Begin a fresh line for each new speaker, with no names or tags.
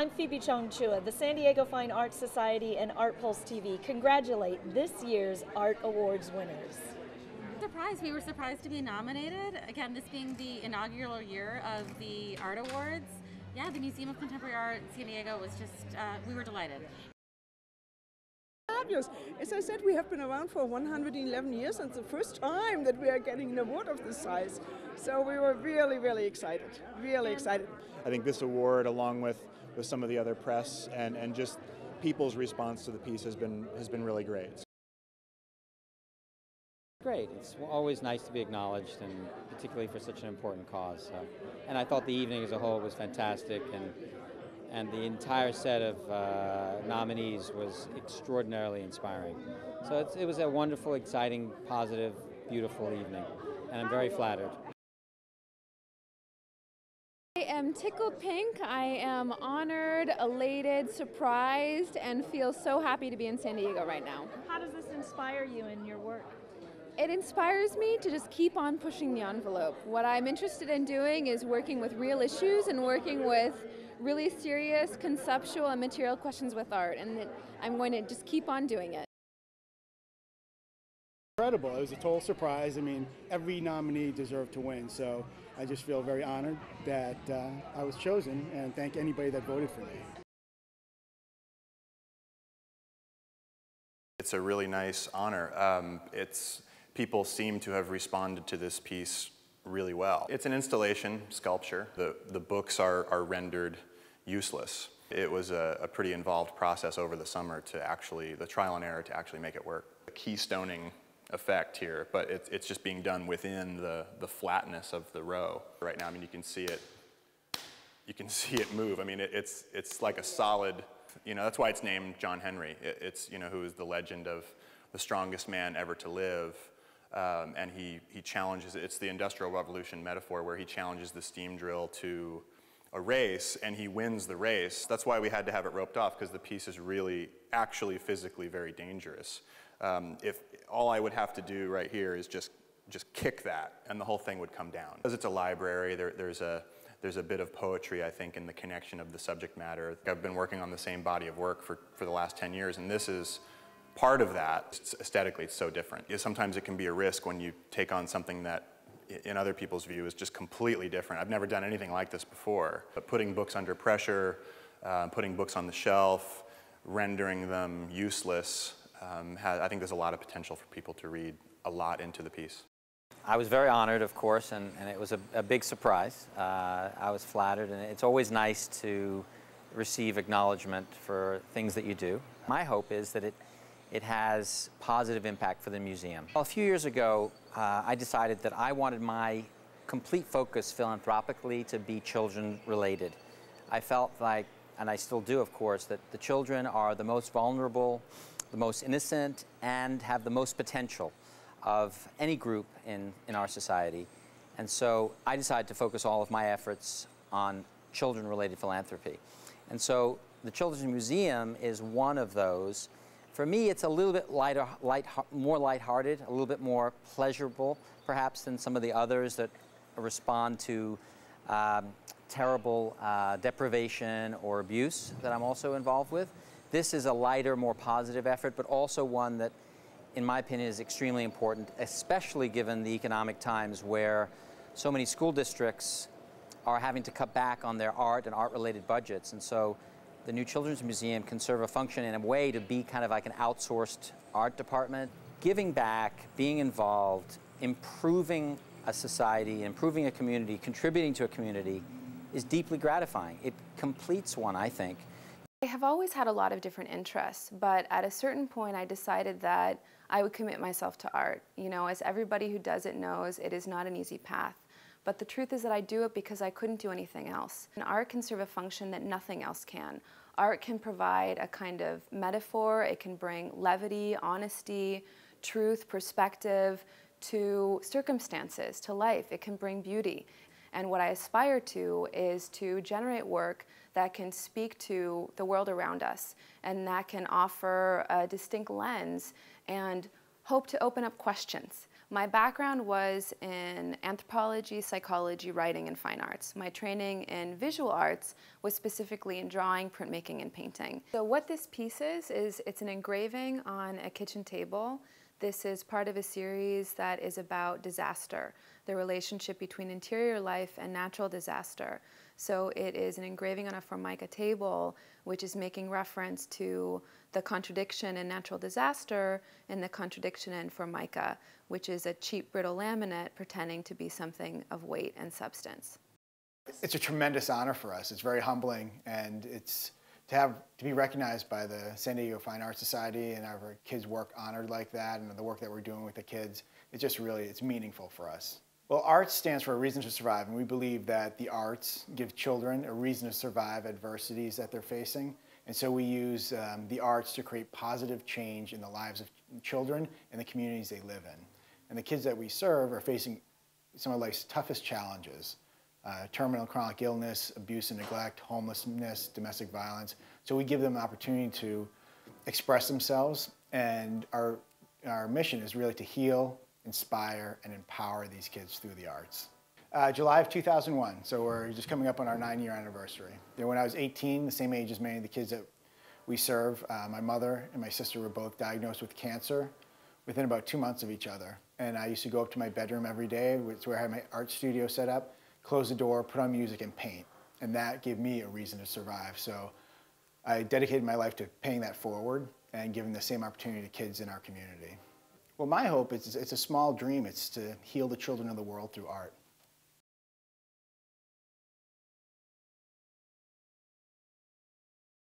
I'm Phoebe Chongchua. The San Diego Fine Arts Society and Art Pulse TV congratulate this year's Art Awards winners.
Surprised. We were surprised to be nominated. Again, this being the inaugural year of the Art Awards. Yeah, the Museum of Contemporary Art in San Diego was just, we were delighted.
Fabulous. As I said, we have been around for 111 years, and it's the first time that we are getting an award of this size. So we were really, really excited. Really excited.
I think this award, along with some of the other press and just people's response to the piece, has been really great.
Great. It's always nice to be acknowledged, and particularly for such an important cause. So. And I thought the evening as a whole was fantastic, and the entire set of nominees was extraordinarily inspiring. So it was a wonderful, exciting, positive, beautiful evening, and I'm very flattered.
I am tickled pink. I am honored, elated, surprised, and feel so happy to be in San Diego right now.
How does this inspire you in your work?
It inspires me to just keep on pushing the envelope. What I'm interested in doing is working with real issues and working with really serious conceptual and material questions with art, and I'm going to just keep on doing it.
Incredible. It was a total surprise. I mean, every nominee deserved to win, so I just feel very honored that I was chosen, and thank anybody that voted for me.
It's a really nice honor. People seem to have responded to this piece really well. It's an installation sculpture. The books are rendered useless. It was a pretty involved process over the summer the trial and error to actually make it work. A keystoning effect here, but it's just being done within the flatness of the row. Right now, I mean, you can see it move. I mean, it's like a solid, that's why it's named John Henry. Who is the legend of the strongest man ever to live. And he challenges, it's the Industrial Revolution metaphor where he challenges the steam drill to a race, and he wins the race. That's why we had to have it roped off, because the piece is really, actually physically very dangerous. If all I would have to do right here is just kick that, and the whole thing would come down. Because it's a library, there's a bit of poetry, I think, in the connection of the subject matter. I've been working on the same body of work for the last 10 years, and this is part of that. Aesthetically, it's so different. Sometimes it can be a risk when you take on something that, in other people's view, is just completely different. I've never done anything like this before. But putting books under pressure, putting books on the shelf, rendering them useless, I think there's a lot of potential for people to read a lot into the piece.
I was very honored, of course, and it was a big surprise. I was flattered, and it's always nice to receive acknowledgement for things that you do. My hope is that it has positive impact for the museum. Well, a few years ago, I decided that I wanted my complete focus philanthropically to be children-related. I felt like, and I still do, of course, that the children are the most vulnerable, the most innocent, and have the most potential of any group in our society. And so I decided to focus all of my efforts on children-related philanthropy. And so the Children's Museum is one of those. For me, it's a little bit more lighthearted, a little bit more pleasurable, perhaps, than some of the others that respond to terrible deprivation or abuse that I'm also involved with. This is a lighter, more positive effort, but also one that, in my opinion, is extremely important, especially given the economic times where so many school districts are having to cut back on their art and art-related budgets. And so the new Children's Museum can serve a function in a way to be kind of like an outsourced art department. Giving back, being involved, improving a society, improving a community, contributing to a community is deeply gratifying. It completes one, I think.
I have always had a lot of different interests, but at a certain point I decided that I would commit myself to art. As everybody who does it knows, it is not an easy path. But the truth is that I do it because I couldn't do anything else. And art can serve a function that nothing else can. Art can provide a kind of metaphor, it can bring levity, honesty, truth, perspective to circumstances, to life. It can bring beauty. And what I aspire to is to generate work that can speak to the world around us and that can offer a distinct lens and hope to open up questions. My background was in anthropology, psychology, writing, and fine arts. My training in visual arts was specifically in drawing, printmaking, and painting. So what this piece is it's an engraving on a kitchen table. This is part of a series that is about disaster, the relationship between interior life and natural disaster. So it is an engraving on a Formica table, which is making reference to the contradiction in natural disaster and the contradiction in Formica, which is a cheap, brittle laminate pretending to be something of weight and substance.
It's a tremendous honor for us. It's very humbling, and it's to be recognized by the San Diego Fine Arts Society and have our kids' work honored like that, and the work that we're doing with the kids. It's just really, it's meaningful for us. Well, arts stands for a reason to survive, and we believe that the arts give children a reason to survive adversities that they're facing. And so we use the arts to create positive change in the lives of children and the communities they live in. And the kids that we serve are facing some of life's toughest challenges: terminal chronic illness, abuse and neglect, homelessness, domestic violence. So we give them an opportunity to express themselves, and our mission is really to heal, inspire, and empower these kids through the arts. July of 2001, so we're just coming up on our 9-year anniversary. When I was 18, the same age as many of the kids that we serve, my mother and my sister were both diagnosed with cancer within about 2 months of each other. And I used to go up to my bedroom every day, which is where I had my art studio set up, close the door, put on music, and paint. And that gave me a reason to survive. So I dedicated my life to paying that forward and giving the same opportunity to kids in our community. Well, my hope is it's a small dream. It's to heal the children of the world through art.